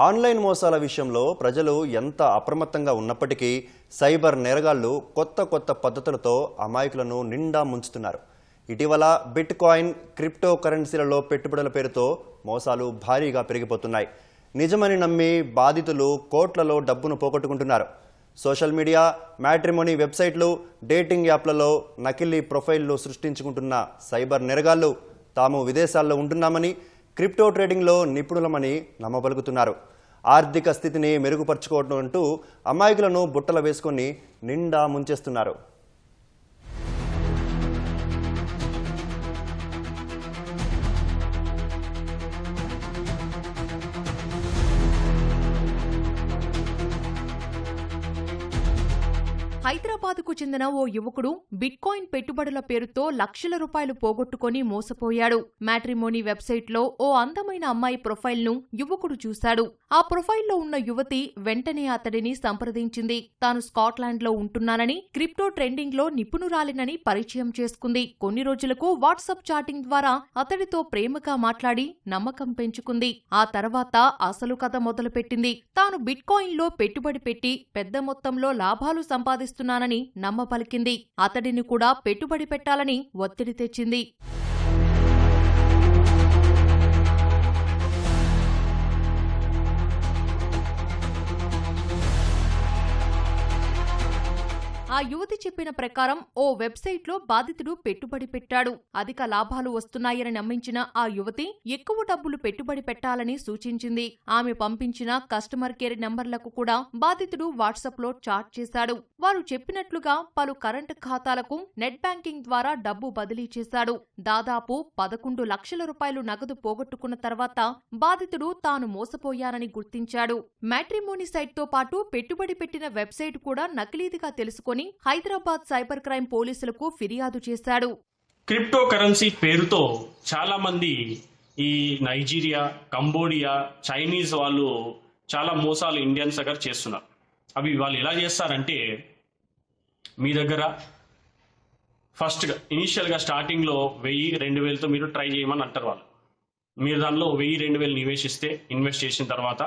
Online మోసాల విషయంలో ప్రజలు ఎంత అప్రమత్తంగా ఉన్నప్పటికీ సైబర్ నేరగాళ్లు కొత్త పద్ధతులతో అమాయకులను నిండా ముంచుతున్నారు. ఇటీవల బిట్ కాయిన్, క్రిప్టో కరెన్సీలలో పెట్టుబడుల పేరుతో మోసాలు భారీగా పెరిగిపోతున్నాయి. నిజమని నమ్మి బాధితులు కోట్లలో డబ్బును పోగొట్టుకుంటున్నారు. సోషల్ మీడియా, మ్యాట్రిమోనీ వెబ్సైట్లు, డేటింగ్ యాప్లలో నకిలీ ప్రొఫైళ్లు సృష్టించుకుంటున్న సైబర్ నేరగాళ్లు తాము విదేశాల్లో ఉంటున్నామని, క్రిప్టో ట్రేడింగ్లో నిపుణులమని నమ్మబలుకుతున్నారు. ఆర్థిక స్థితిని మెరుగుపరుచుకోవడం అంటూ అమాయకులను బుట్టల వేసుకొని నిండా ముంచేస్తున్నారు. హైదరాబాద్కు చెందిన ఓ యువకుడు బిట్కాయిన్ పెట్టుబడుల పేరుతో లక్షల రూపాయలు పోగొట్టుకుని మోసపోయాడు. మ్యాట్రిమోనీ వెబ్సైట్లో ఓ అందమైన అమ్మాయి ప్రొఫైల్ను యువకుడు చూశాడు. ఆ ప్రొఫైల్లో ఉన్న యువతి వెంటనే అతడిని సంప్రదించింది. తాను స్కాట్లాండ్లో ఉంటున్నానని, క్రిప్టో ట్రెండింగ్లో నిపుణురాలినని పరిచయం చేసుకుంది. కొన్ని రోజులకు వాట్సాప్ చాటింగ్ ద్వారా అతడితో ప్రేమగా మాట్లాడి నమ్మకం పెంచుకుంది. ఆ తర్వాత అసలు కథ మొదలుపెట్టింది. తాను బిట్కాయిన్లో పెట్టుబడి పెట్టి పెద్ద మొత్తంలో లాభాలు సంపాదిస్తున్నానని నమ్మపలికింది. అతడిని కూడా పెట్టుబడి పెట్టాలని ఒత్తిడి తెచ్చింది. ఆ యువతి చెప్పిన ప్రకారం ఓ వెబ్సైట్లో బాధితుడు పెట్టుబడి పెట్టాడు. అధిక లాభాలు వస్తున్నాయని నమ్మించిన ఆ యువతి ఎక్కువ డబ్బులు పెట్టుబడి పెట్టాలని సూచించింది. ఆమె పంపించిన కస్టమర్ కేర్ నంబర్లకు కూడా బాధితుడు వాట్సాప్లో చాట్ చేశాడు. వారు చెప్పినట్లుగా పలు కరెంటు ఖాతాలకు నెట్ బ్యాంకింగ్ ద్వారా డబ్బు బదిలీ చేశాడు. దాదాపు 11 లక్షల రూపాయలు నగదు పోగొట్టుకున్న తర్వాత బాధితుడు తాను మోసపోయానని గుర్తించాడు. మ్యాట్రిమోనీ సైట్తో పాటు పెట్టుబడి పెట్టిన వెబ్సైట్ కూడా నకిలీదిగా తెలుసుకొని హైదరాబాద్ సైబర్ క్రైమ్ పోలీసులకు ఫిర్యాదు చేశాడు. క్రిప్టో కరెన్సీ పేరుతో చాలా మంది ఈ నైజీరియా, కంబోడియా, చైనీస్ వాళ్ళు చాలా మోసాలు ఇండియన్స్ దగ్గర చేస్తున్నారు. అవి వాళ్ళు ఎలా చేస్తారంటే, మీ దగ్గర ఫస్ట్గా ఇనీషియల్గా స్టార్టింగ్లో 1000-2000తో మీరు ట్రై చేయమని అంటారు వాళ్ళు. మీరు దానిలో 1000-2000 ఇన్వెస్ట్ చేసిన తర్వాత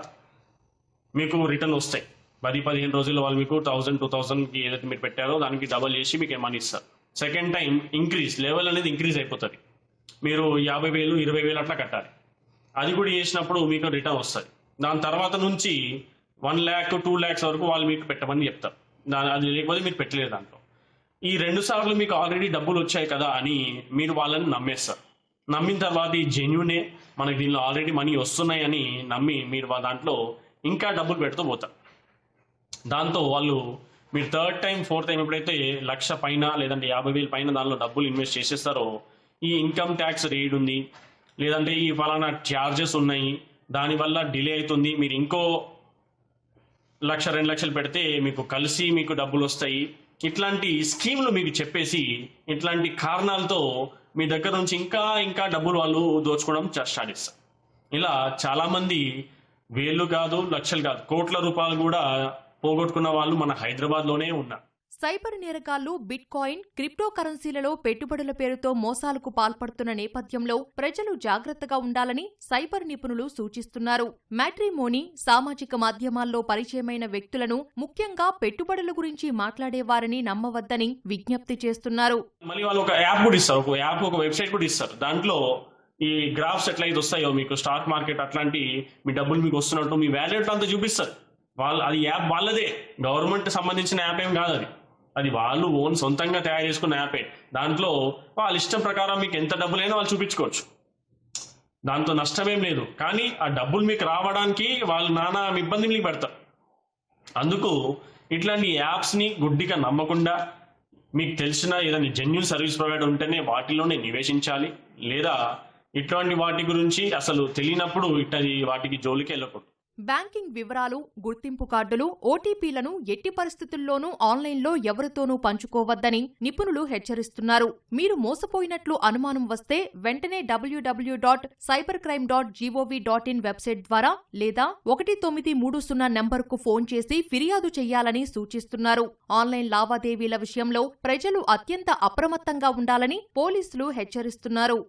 మీకు రిటర్న్ వస్తాయి. 10-15 రోజుల్లో వాళ్ళు మీకు 1000-2000కి ఏదైతే మీరు పెట్టారో దానికి డబల్ చేసి మీకు మనీ ఇస్తారు. సెకండ్ టైం లెవెల్ అనేది ఇంక్రీజ్ అయిపోతుంది. మీరు 50,000-20,000 అట్లా కట్టాలి. అది కూడా చేసినప్పుడు మీకు రిటర్న్ వస్తుంది. దాని తర్వాత నుంచి 1 lakh 2 lakhs వరకు వాళ్ళు మీకు పెట్టమని చెప్తారు. అది లేకపోతే మీరు పెట్టలేదు. దాంట్లో ఈ 2 సార్లు మీకు ఆల్రెడీ డబ్బులు వచ్చాయి కదా అని మీరు వాళ్ళని నమ్మేస్తారు. నమ్మిన తర్వాత ఈ జెన్యూనే, మనకి దీనిలో ఆల్రెడీ మనీ వస్తున్నాయి అని నమ్మి మీరు దాంట్లో ఇంకా డబ్బులు పెడుతూ పోతారు. దాంతో వాళ్ళు మీరు థర్డ్ టైం, ఫోర్త్ టైం ఎప్పుడైతే 1,00,000 పైన లేదంటే 50,000 పైన దానిలో డబ్బులు ఇన్వెస్ట్ చేసేస్తారో, ఈ ఇన్కమ్ ట్యాక్స్ రేట్ ఉంది, లేదంటే ఈ ఫలానా ఛార్జెస్ ఉన్నాయి, దానివల్ల డిలే అవుతుంది, మీరు ఇంకో 1,00,000-2 లక్షలు పెడితే మీకు కలిసి మీకు డబ్బులు వస్తాయి, ఇట్లాంటి స్కీమ్లు మీకు చెప్పేసి ఇట్లాంటి కారణాలతో మీ దగ్గర నుంచి ఇంకా డబ్బులు వాళ్ళు దోచుకోవడం స్టార్ట్ చేస్తారు. ఇలా చాలామంది వేలు కాదు, లక్షలు కాదు, కోట్ల రూపాయలు కూడా పోగొట్టుకున్న వాళ్ళు మన హైదరాబాద్లోనే ఉన్నారు. సైబర్ నేరగాళ్లు బిట్ కాయిన్, క్రిప్టో కరెన్సీలలో పెట్టుబడుల పేరుతో మోసాలకు పాల్పడుతున్న నేపథ్యంలో ప్రజలు జాగ్రత్తగా ఉండాలని సైబర్ నిపుణులు సూచిస్తున్నారు. మ్యాట్రిమోనీ, సామాజిక మాధ్యమాల్లో పరిచయమైన వ్యక్తులను, ముఖ్యంగా పెట్టుబడుల గురించి మాట్లాడేవారిని నమ్మవద్దని విజ్ఞప్తి చేస్తున్నారు. మళ్ళీ వాళ్ళు ఒక యాప్ కూడా ఇస్తారు, ఒక వెబ్సైట్ కూడా ఇస్తారు. దాంట్లో ఈ గ్రాఫ్స్ ఎట్లయితే వస్తాయో, మీకు స్టాక్ మార్కెట్ అట్లాంటి మీ డబ్బులు మీకు వస్తున్నట్టు మీ వాలెట్ అంతా చూపిస్తారు. అది యాప్ వాళ్ళదే, గవర్నమెంట్ సంబంధించిన యాప్ ఏం కాదు. అది వాళ్ళు సొంతంగా తయారు చేసుకున్న యాపే. దాంట్లో వాళ్ళ ఇష్టం ప్రకారం మీకు ఎంత డబ్బులైనా వాళ్ళు చూపించుకోవచ్చు. దాంతో నష్టమేం లేదు. కానీ ఆ డబ్బులు మీకు రావడానికి వాళ్ళు నానా ఇబ్బందులు పెడతారు. అందుకు ఇట్లాంటి యాప్స్ని గుడ్డిగా నమ్మకుండా, మీకు తెలిసిన ఏదైనా జెన్యూన్ సర్వీస్ ప్రొవైడర్ ఉంటేనే వాటిలోనే నివేశించాలి. లేదా ఇట్లాంటి వాటి గురించి అసలు తెలియనప్పుడు వాటికి జోలికి వెళ్ళకూడదు. బ్యాంకింగ్ వివరాలు, గుర్తింపు కార్డులు, ఓటీపీలను ఎట్టి పరిస్థితుల్లోనూ ఆన్లైన్లో ఎవరితోనూ పంచుకోవద్దని నిపుణులు హెచ్చరిస్తున్నారు. మీరు మోసపోయినట్లు అనుమానం వస్తే వెంటనే www.cybercrime.gov.in వెబ్సైట్ ద్వారా లేదా 1930 నంబరుకు ఫోన్ చేసి ఫిర్యాదు చేయాలని సూచిస్తున్నారు. ఆన్లైన్ లావాదేవీల విషయంలో ప్రజలు అత్యంత అప్రమత్తంగా ఉండాలని పోలీసులు హెచ్చరిస్తున్నారు.